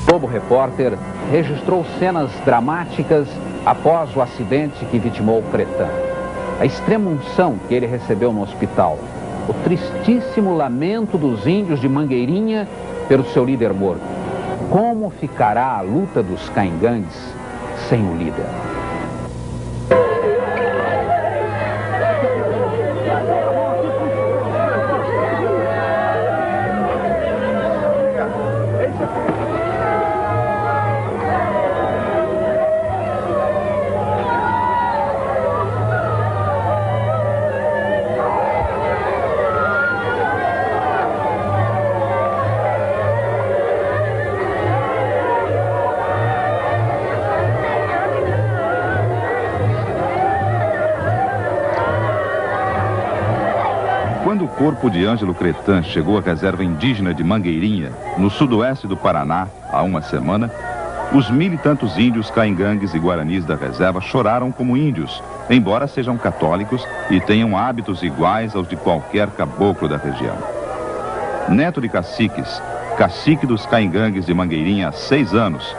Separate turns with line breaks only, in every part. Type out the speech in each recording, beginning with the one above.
Globo Repórter registrou cenas dramáticas após o acidente que vitimou Cretã. A extrema unção que ele recebeu no hospital. O tristíssimo lamento dos índios de Mangueirinha pelo seu líder morto. Como ficará a luta dos caingangues sem o líder?
Quando o corpo de Ângelo Cretã chegou à reserva indígena de Mangueirinha, no sudoeste do Paraná, há uma semana, os 1000 e tantos índios, caingangues e guaranis da reserva choraram como índios, embora sejam católicos e tenham hábitos iguais aos de qualquer caboclo da região. Neto de caciques, cacique dos caingangues de Mangueirinha há 6 anos,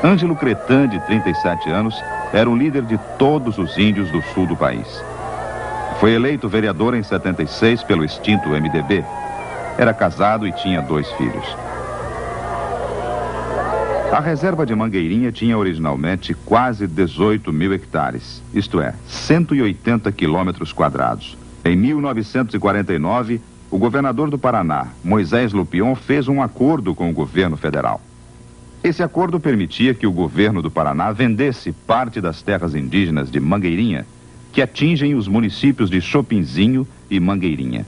Ângelo Cretã, de 37 anos, era o líder de todos os índios do sul do país. Foi eleito vereador em 76 pelo extinto MDB. Era casado e tinha 2 filhos. A reserva de Mangueirinha tinha originalmente quase 18.000 hectares, isto é, 180 quilômetros quadrados. Em 1949, o governador do Paraná, Moisés Lupion, fez um acordo com o governo federal. Esse acordo permitia que o governo do Paraná vendesse parte das terras indígenas de Mangueirinha, que atingem os municípios de Chopinzinho e Mangueirinha.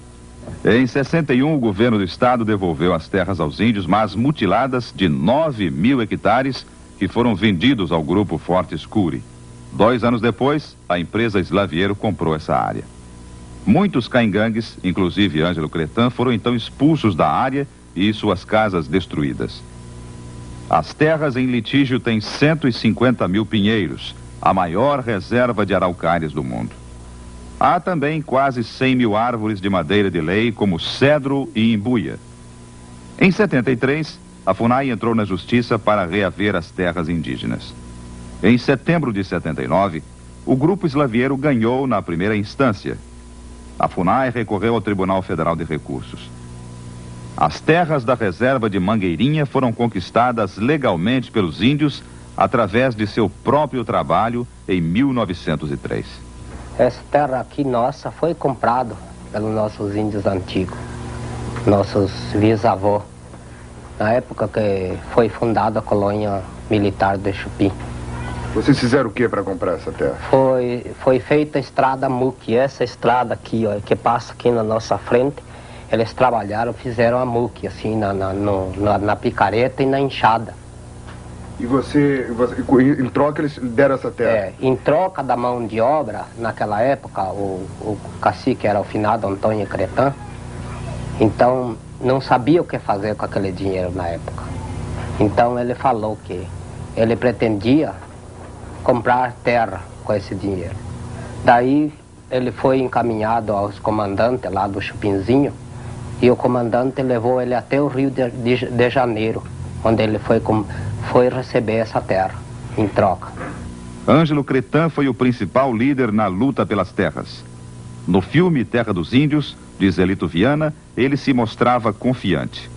Em 61, o governo do estado devolveu as terras aos índios, mas mutiladas, de 9.000 hectares, que foram vendidos ao grupo Fortes Curi. 2 anos depois, a empresa Slaviero comprou essa área. Muitos caingangues, inclusive Ângelo Cretã, foram então expulsos da área e suas casas destruídas. As terras em litígio têm 150.000 pinheiros, a maior reserva de araucárias do mundo. Há também quase 100.000 árvores de madeira de lei, como cedro e imbuia. Em 73, a FUNAI entrou na justiça para reaver as terras indígenas. Em setembro de 79, o Grupo Slaviero ganhou na primeira instância. A FUNAI recorreu ao Tribunal Federal de Recursos. As terras da reserva de Mangueirinha foram conquistadas legalmente pelos índios através de seu próprio trabalho em 1903.
Essa terra aqui nossa foi comprada pelos nossos índios antigos, nossos bisavós, na época que foi fundada a colônia militar de Chupim.
Vocês fizeram o que para comprar essa terra?
Foi feita a estrada muque, essa estrada aqui, ó, que passa aqui na nossa frente, eles trabalharam, fizeram a muque, assim, na picareta e na enxada.
E você, em troca, eles deram essa terra?
Em troca da mão de obra, naquela época, o cacique era o finado Antônio Cretã, então não sabia o que fazer com aquele dinheiro na época. Então ele falou que ele pretendia comprar terra com esse dinheiro. Daí ele foi encaminhado aos comandantes lá do Chupinzinho, e o comandante levou ele até o Rio de Janeiro, onde ele foi receber essa terra em troca.
Ângelo Cretã foi o principal líder na luta pelas terras. No filme Terra dos Índios, de Zelito Viana, ele se mostrava confiante.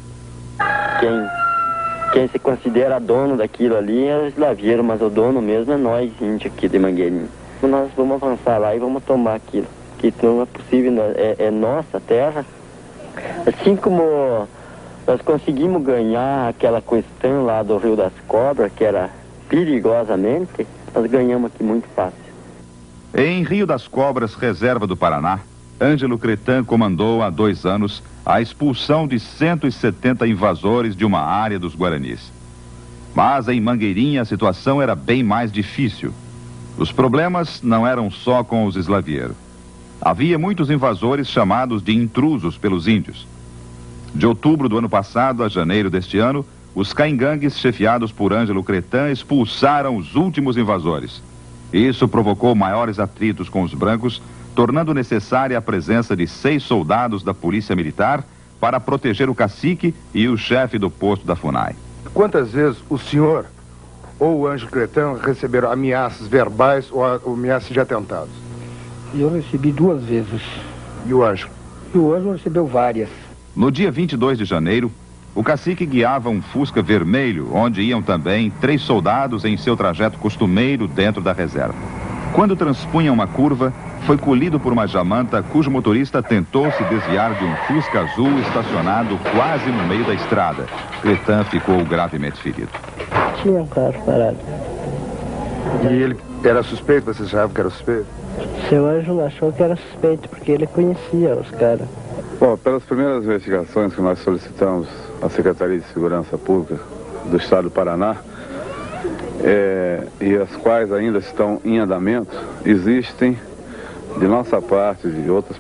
Quem se considera dono daquilo ali é o Slaviero, mas o dono mesmo é nós, índios aqui de Mangueirinha. Nós vamos avançar lá e vamos tomar aquilo, que não é possível, é nossa terra. Assim como nós conseguimos ganhar aquela questão lá do Rio das Cobras, que era perigosamente, nós ganhamos aqui muito fácil.
Em Rio das Cobras, reserva do Paraná, Ângelo Cretã comandou há 2 anos a expulsão de 170 invasores de uma área dos Guaranis. Mas em Mangueirinha a situação era bem mais difícil. Os problemas não eram só com os Slaviero. Havia muitos invasores chamados de intrusos pelos índios. De outubro do ano passado a janeiro deste ano, os caingangues, chefiados por Ângelo Cretã, expulsaram os últimos invasores. Isso provocou maiores atritos com os brancos, tornando necessária a presença de 6 soldados da Polícia Militar para proteger o cacique e o chefe do posto da FUNAI.
Quantas vezes o senhor ou o Ângelo Cretan receberam ameaças verbais ou ameaças de atentados?
Eu recebi 2 vezes.
E o Ângelo?
E o Ângelo recebeu várias.
No dia 22 de janeiro, o cacique guiava um Fusca vermelho, onde iam também 3 soldados em seu trajeto costumeiro dentro da reserva. Quando transpunha uma curva, foi colhido por uma jamanta cujo motorista tentou se desviar de um Fusca azul estacionado quase no meio da estrada. Cretan ficou gravemente ferido.
Tinha um carro parado.
E ele era suspeito? Você achavam que era suspeito?
Seu Ângelo achou que era suspeito, porque ele conhecia os caras.
Bom, pelas primeiras investigações que nós solicitamos à Secretaria de Segurança Pública do Estado do Paraná, e as quais ainda estão em andamento, existem, de nossa parte, de outras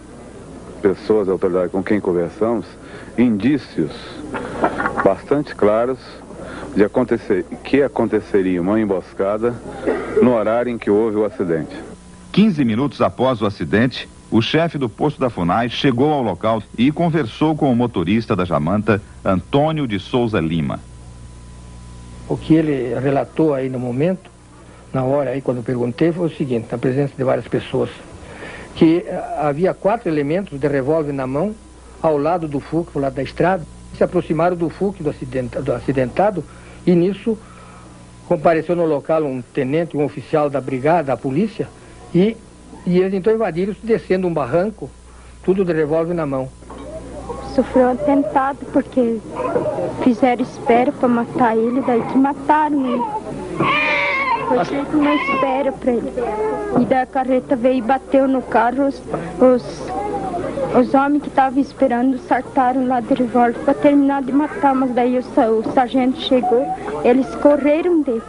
pessoas da autoridade com quem conversamos, indícios bastante claros de que aconteceria uma emboscada no horário em que houve o acidente.
15 minutos após o acidente, o chefe do posto da FUNAI chegou ao local e conversou com o motorista da jamanta, Antônio de Souza Lima.
O que ele relatou aí no momento, na hora aí quando eu perguntei, foi o seguinte, na presença de várias pessoas, que havia 4 elementos de revólver na mão, ao lado do Fusca, ao lado da estrada, se aproximaram do Fusca do acidentado, e nisso compareceu no local um tenente, um oficial da brigada, da polícia, e eles então invadiram, descendo um barranco, tudo de revólver na mão.
Sofreu um atentado porque fizeram espera para matar ele, daí que mataram ele. Foi feito uma espera para ele. E daí a carreta veio e bateu no carro, os homens que estavam esperando saltaram lá de revólver para terminar de matar, mas daí o sargento chegou, eles correram dele.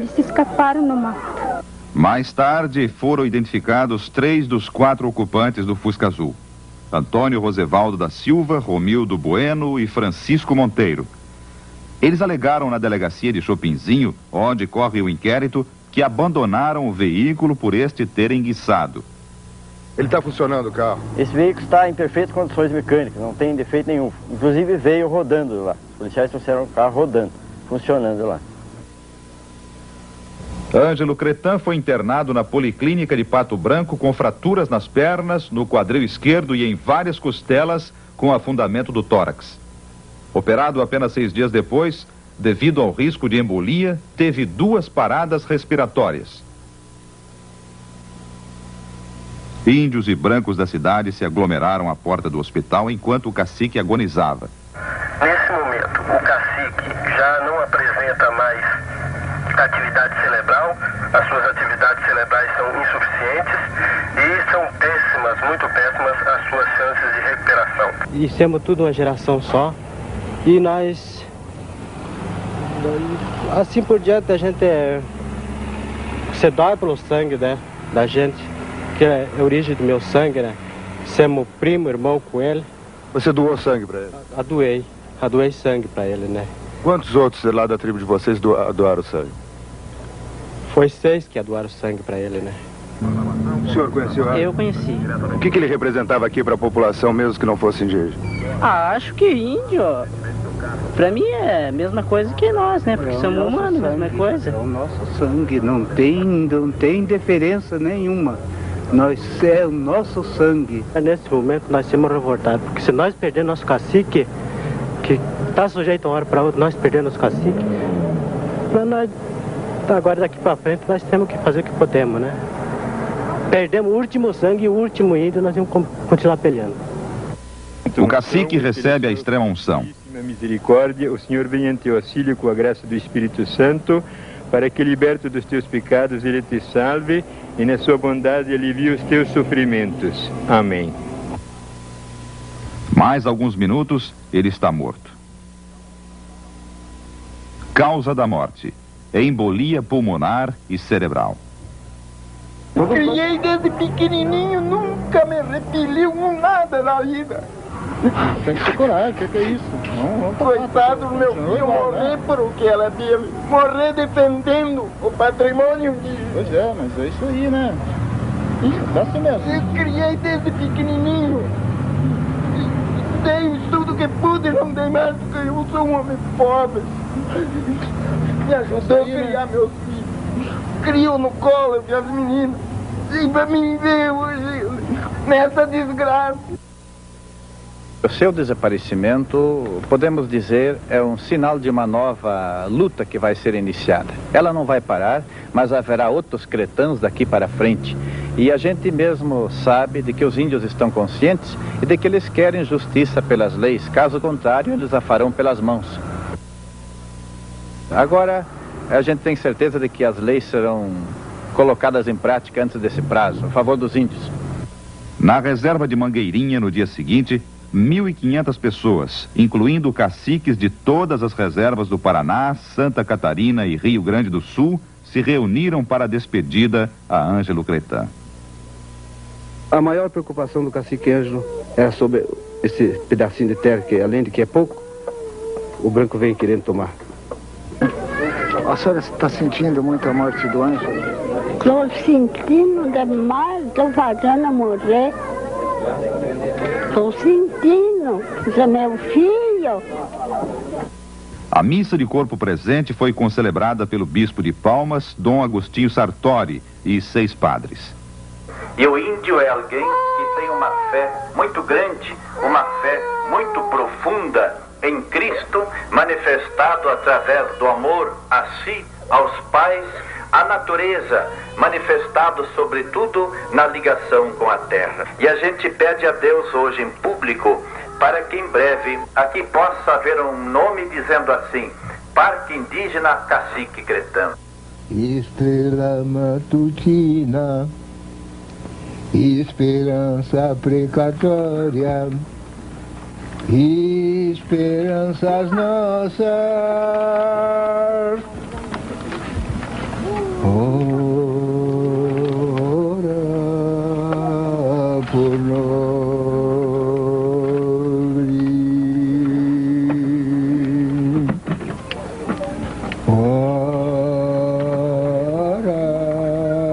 E se escaparam no mato.
Mais tarde, foram identificados 3 dos 4 ocupantes do Fusca Azul: Antônio Rosevaldo da Silva, Romildo Bueno e Francisco Monteiro. Eles alegaram na delegacia de Chopinzinho, onde corre o inquérito, que abandonaram o veículo por este ter enguiçado.
Ele está funcionando o carro?
Esse veículo está em perfeitas condições mecânicas, não tem defeito nenhum. Inclusive veio rodando lá. Os policiais trouxeram o carro rodando, funcionando lá.
Ângelo Cretan foi internado na Policlínica de Pato Branco com fraturas nas pernas, no quadril esquerdo e em várias costelas, com afundamento do tórax. Operado apenas 6 dias depois, devido ao risco de embolia, teve 2 paradas respiratórias. Índios e brancos da cidade se aglomeraram à porta do hospital enquanto o cacique agonizava.
Nesse momento, o cacique já não apresenta mais atividade cerebral, as suas atividades cerebrais são insuficientes e são péssimas, muito péssimas, as suas chances de recuperação.
E somos tudo uma geração só, e nós, assim por diante, a gente se dói pelo sangue, né, da gente, que é a origem do meu sangue, né, somos primo, irmão com ele.
Você doou sangue para ele? Doei sangue para ele, né.
Quantos outros lá da tribo de vocês doaram sangue?
Foi 6 que doaram sangue para ele, né.
O senhor conheceu ele?
Eu conheci.
O que ele representava aqui para a população, mesmo que não fosse indígena?
Acho que índio, pra mim é a mesma coisa que nós, né? Porque somos humanos, a mesma coisa.
É o nosso sangue, não tem diferença nenhuma. É o nosso sangue.
Nesse momento nós somos revoltados, porque se nós perdermos nosso cacique, que está sujeito uma hora para outra, nós perdemos nosso cacique, para nós, agora daqui para frente, nós temos que fazer o que podemos, né? Perdemos o último sangue e o último índio, nós vamos continuar peleando.
O cacique recebe a extrema unção.
Misericórdia, o Senhor venha em teu auxílio com a graça do Espírito Santo, para que, liberto dos teus pecados, ele te salve e na sua bondade alivie os teus sofrimentos. Amém.
Mais alguns minutos, ele está morto. Causa da morte: embolia pulmonar e cerebral.
Eu criei desde pequenininho, nunca me repeliu um nada na vida.
Tem que ter coragem, o que é isso? Não
coitado do meu filho morrer por o que era dele, morrer defendendo o patrimônio indígena.
Pois é, mas é isso aí, né? Dá assim mesmo.
Eu criei desde pequenininho. Dei o estudo que pude, não dei mais, porque eu sou um homem pobre. Me ajudou a criar meus filhos. Criou no colo as meninas. E para mim ver hoje nessa desgraça.
O seu desaparecimento, podemos dizer, é um sinal de uma nova luta que vai ser iniciada. Ela não vai parar, mas haverá outros cretãs daqui para frente. E a gente mesmo sabe de que os índios estão conscientes e de que eles querem justiça pelas leis. Caso contrário, eles a farão pelas mãos. Agora, a gente tem certeza de que as leis serão colocadas em prática antes desse prazo, a favor dos índios.
Na reserva de Mangueirinha, no dia seguinte, 1.500 pessoas, incluindo caciques de todas as reservas do Paraná, Santa Catarina e Rio Grande do Sul, se reuniram para a despedida a Ângelo Cretã.
A maior preocupação do cacique Ângelo é sobre esse pedacinho de terra que, além de que é pouco, o branco vem querendo tomar.
A senhora está sentindo muito a morte do Ângelo?
Estou sentindo demais, estou fazendo morrer. Estou sentindo, isso é meu filho.
A missa de corpo presente foi concelebrada pelo bispo de Palmas, Dom Agostinho Sartori, e 6 padres.
E o índio é alguém que tem uma fé muito grande, uma fé muito profunda em Cristo, manifestado através do amor a si, aos pais, à natureza, manifestado sobretudo na ligação com a terra. E a gente pede a Deus hoje em público para que em breve aqui possa haver um nome dizendo assim: Parque Indígena Cacique Cretã.
Estrela matutina, esperança precatória, esperanças nossas. Ora por nós.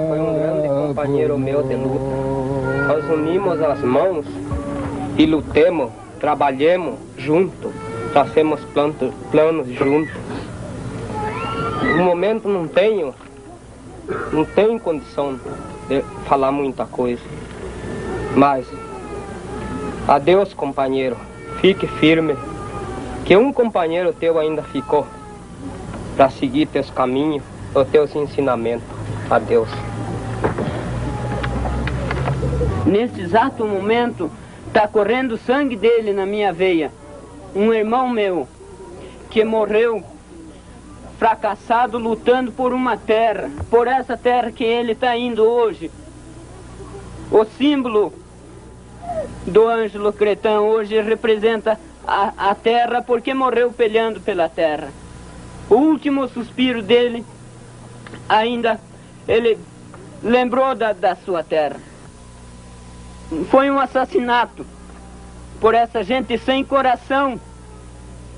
Foi um grande companheiro meu de luta. Nós unimos as mãos e lutemos, trabalhemos juntos, tracemos planos juntos. No momento não tenho condição de falar muita coisa. Mas, adeus, companheiro. Fique firme, que um companheiro teu ainda ficou para seguir teus caminhos, os teus ensinamentos. Adeus.
Nesse exato momento, está correndo o sangue dele na minha veia. Um irmão meu que morreu fracassado lutando por uma terra, por essa terra que ele está indo hoje. O símbolo do Ângelo Cretã hoje representa a terra, porque morreu peleando pela terra. O último suspiro dele, ainda ele lembrou da sua terra. Foi um assassinato por essa gente sem coração,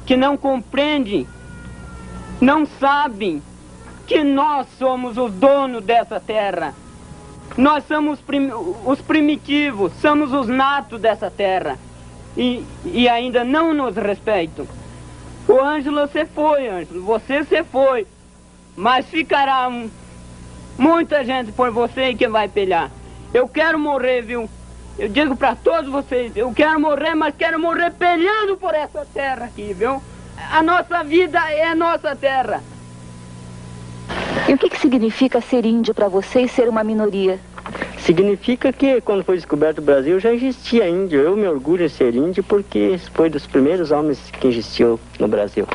que não compreende, não sabem que nós somos os donos dessa terra. Nós somos os primitivos, somos os natos dessa terra. E ainda não nos respeitam. O Ângelo, você foi, Ângelo, você se foi. Mas ficará muita gente por você que vai pelear. Eu quero morrer, viu? Eu digo para todos vocês, eu quero morrer, mas quero morrer peleando por essa terra aqui, viu? A nossa vida é a nossa terra.
E o que significa ser índio para você e ser uma minoria?
Significa que quando foi descoberto o Brasil já existia índio. Eu me orgulho de ser índio porque foi dos primeiros homens que existiu no Brasil.